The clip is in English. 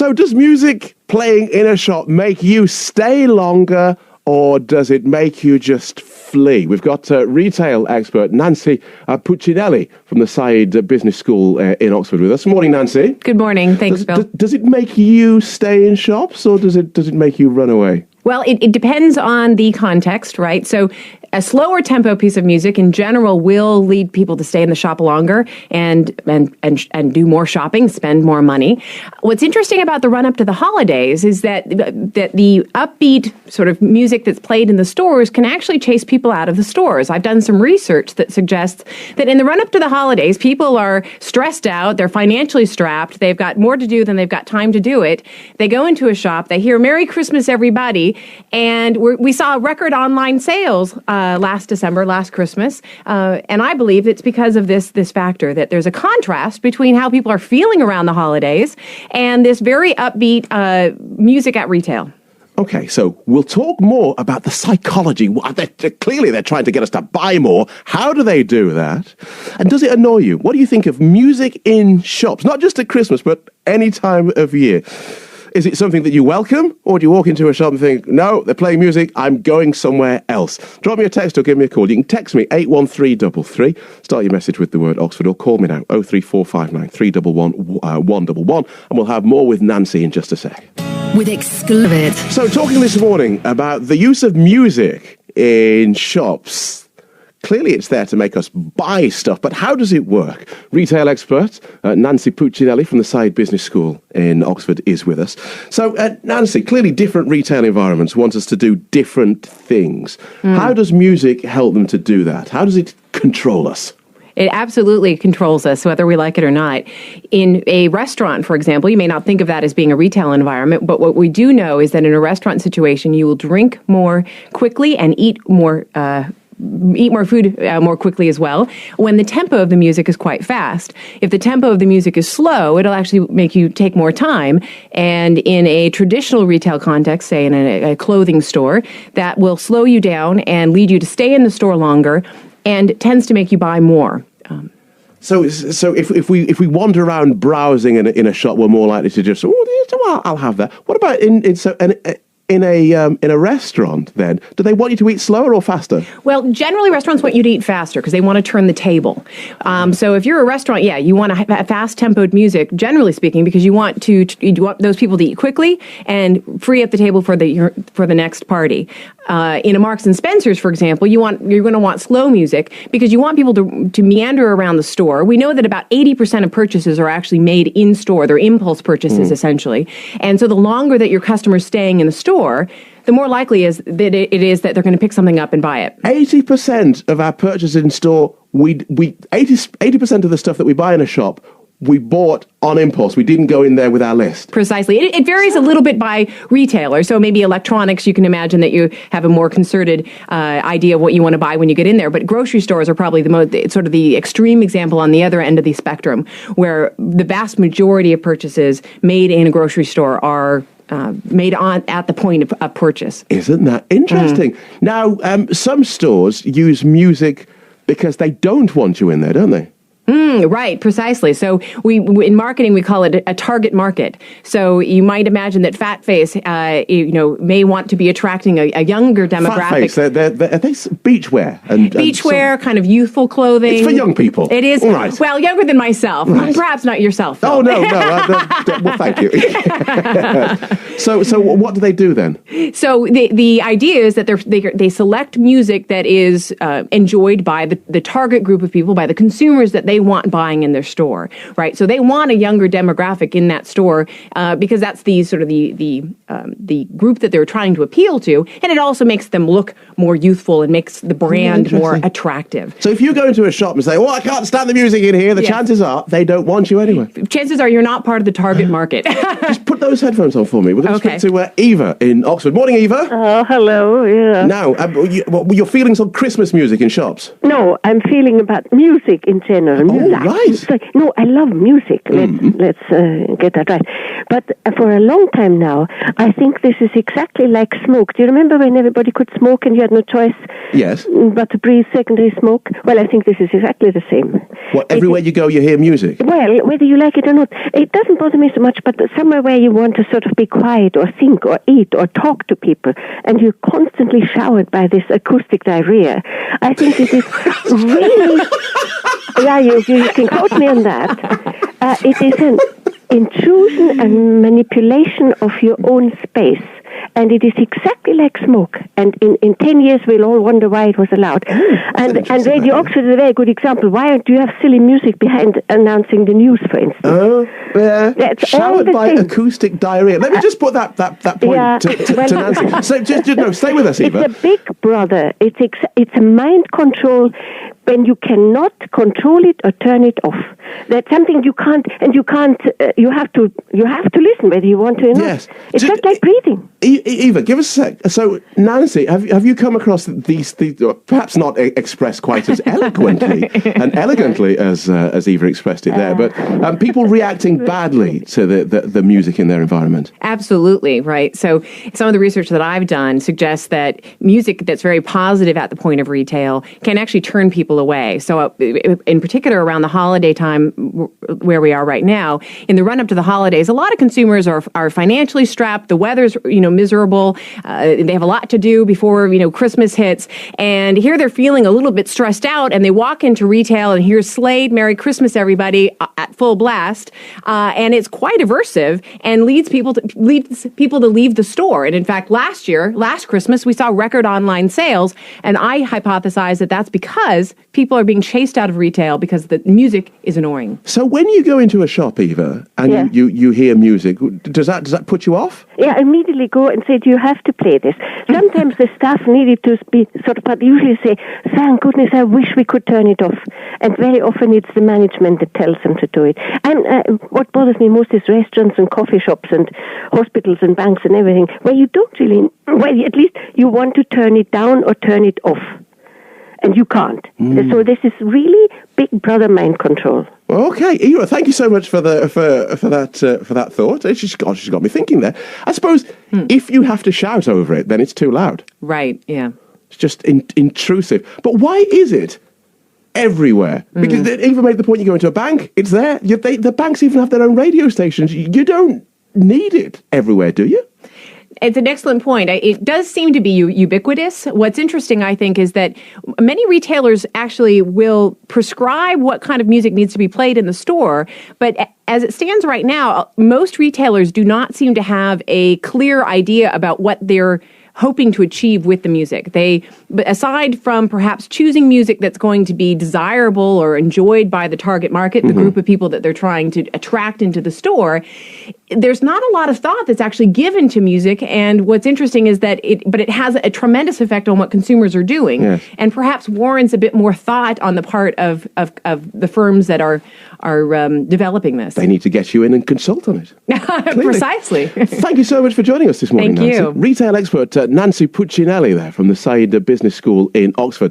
So does music playing in a shop make you stay longer, or does it make you just flee? We've got retail expert Nancy Puccinelli from the Said Business School in Oxford with us. Morning, Nancy. Good morning. Thanks, Bill. Does it make you stay in shops, or does it make you run away? Well, it depends on the context, right? So a slower tempo piece of music in general will lead people to stay in the shop longer and do more shopping, spend more money. What's interesting about the run up to the holidays is that the upbeat sort of music that's played in the stores can actually chase people out of the stores. I've done some research that suggests that in the run up to the holidays, people are stressed out, they're financially strapped, they've got more to do than they've got time to do it. They go into a shop, they hear "Merry Christmas, everybody," and we saw record online sales last December, last Christmas, and I believe it's because of this factor, that there's a contrast between how people are feeling around the holidays and this very upbeat music at retail. Okay, so we'll talk more about the psychology. Clearly, they're trying to get us to buy more. How do they do that? And does it annoy you? What do you think of music in shops? Not just at Christmas, but any time of year. Is it something that you welcome, or do you walk into a shop and think, no, they're playing music, I'm going somewhere else? Drop me a text or give me a call. You can text me 81333. Start your message with the word Oxford, or call me now 03459 311 111, and we'll have more with Nancy in just a sec. With exclusive. So talking this morning about the use of music in shops. Clearly, it's there to make us buy stuff, but how does it work? Retail expert Nancy Puccinelli from the Said Business School in Oxford is with us. So, Nancy, clearly different retail environments want us to do different things. How does music help them to do that? How does it control us? It absolutely controls us, whether we like it or not. In a restaurant, for example, you may not think of that as being a retail environment, but what we do know is that in a restaurant situation, you will drink more quickly and eat more food more quickly as well, when the tempo of the music is quite fast. If the tempo of the music is slow, it'll actually make you take more time. And in a traditional retail context, say in a clothing store, that will slow you down and lead you to stay in the store longer, and tends to make you buy more. So if we wander around browsing in a shop, we're more likely to just, I'll have that. What about in a restaurant, then? Do they want you to eat slower or faster? Well, generally restaurants want you to eat faster because they want to turn the table. So if you're a restaurant, you want a fast-tempoed music, generally speaking, because you want those people to eat quickly and free up the table for the next party. In a Marks and Spencer's, for example, you're going to want slow music because you want people to meander around the store. We know that about 80% of purchases are actually made in store. They're impulse purchases, essentially. And so the longer that your customer's staying in the store, the more likely it is that they're going to pick something up and buy it. 80% of our purchases in store, 80% of the stuff that we buy in a shop, we bought on impulse. We didn't go in there with our list. Precisely. It varies a little bit by retailer. So maybe electronics, you can imagine that you have a more concerted idea of what you want to buy when you get in there. But grocery stores are probably the extreme example on the other end of the spectrum, where the vast majority of purchases made in a grocery store are made at the point of purchase. Isn't that interesting? Now, some stores use music because they don't want you in there, don't they? Right, precisely. So in marketing, we call it a target market. So you might imagine that fat face, may want to be attracting a younger demographic. Fat face, are they beachwear? Beachwear, kind of youthful clothing. It's for young people. It is. Right. Well, younger than myself. Right. Perhaps not yourself, Phil. Oh, no. Well, thank you. So what do they do then? So the idea is that they select music that is enjoyed by the target group of people, by the consumers that they want buying in their store, right? So they want a younger demographic in that store because that's the group that they're trying to appeal to, and it also makes them look more youthful and makes the brand more attractive. So if you go into a shop and say, "Oh, I can't stand the music in here," the chances are they don't want you anyway. Chances are you're not part of the target market. Just put those headphones on for me. We're going to speak to Eva in Oxford. Morning, Eva. Oh, hello. Yeah. Now, your feelings on Christmas music in shops? No, I'm feeling about music in general. Oh, right. No, I love music. Let's get that right. But for a long time now, I think this is exactly like smoke. Do you remember when everybody could smoke and you had no choice Yes. but to breathe secondary smoke? Well, I think this is exactly the same. Well, everywhere you go, you hear music. Well, whether you like it or not, it doesn't bother me so much, but somewhere where you want to sort of be quiet or think or eat or talk to people, and you're constantly showered by this acoustic diarrhea, I think it is really... Yeah, you can quote me on that. It is an intrusion and manipulation of your own space. And it is exactly like smoke. And in 10 years, we'll all wonder why it was allowed. And Radio Oxford is a very good example. Why do you have silly music behind announcing the news, for instance? Oh, yeah. That's Showered all the by same. acoustic diarrhea. Let me just put that point Yeah, to well, Nancy. So, just stay with us, Eva. It's a big brother. It's a mind control when you cannot control it or turn it off. That's something you can't, and you can't. You have to listen whether you want to or not. Yes. It's just like breathing. Eva, give us a sec. So, Nancy, have you come across these perhaps not expressed quite as eloquently and elegantly as Eva expressed it there, but people reacting badly to the music in their environment? Absolutely, right. So some of the research that I've done suggests that music that's very positive at the point of retail can actually turn people away. So in particular around the holiday time where we are right now, in the run-up to the holidays, a lot of consumers are financially strapped. The weather's, miserable. They have a lot to do before, Christmas hits. And here they're feeling a little bit stressed out, and they walk into retail and here's Slade, Merry Christmas, everybody, at full blast. And it's quite aversive and leads people to leave the store. And in fact, last Christmas, we saw record online sales. And I hypothesize that that's because people are being chased out of retail because the music is annoying. So when you go into a shop, Eva, and you hear music, does that put you off? Yeah, I immediately go and say, do you have to play this? Sometimes the staff needed to be sort of, but usually say, thank goodness, I wish we could turn it off. And very often it's the management that tells them to do it. And what bothers me most is restaurants and coffee shops and hospitals and banks and everything, where you don't really, well, at least you want to turn it down or turn it off. And you can't. So this is really big brother mind control. Okay, Eva, thank you so much for that thought. She's got me thinking there. I suppose if you have to shout over it, then it's too loud. Right. Yeah. It's just intrusive. But why is it everywhere? Because Eva made the point: you go into a bank, it's there. The banks even have their own radio stations. You don't need it everywhere, do you? It's an excellent point. It does seem to be ubiquitous. What's interesting, I think, is that many retailers actually will prescribe what kind of music needs to be played in the store. But as it stands right now, most retailers do not seem to have a clear idea about what they're hoping to achieve with the music. But aside from perhaps choosing music that's going to be desirable or enjoyed by the target market, the group of people that they're trying to attract into the store, there's not a lot of thought that's actually given to music. And what's interesting is that it has a tremendous effect on what consumers are doing, and perhaps warrants a bit more thought on the part of the firms that are developing this. They need to get you in and consult on it. Precisely. Thank you so much for joining us this morning, Thank Nancy. you. Retail expert Nancy Puccinelli there from the Said Business School in Oxford.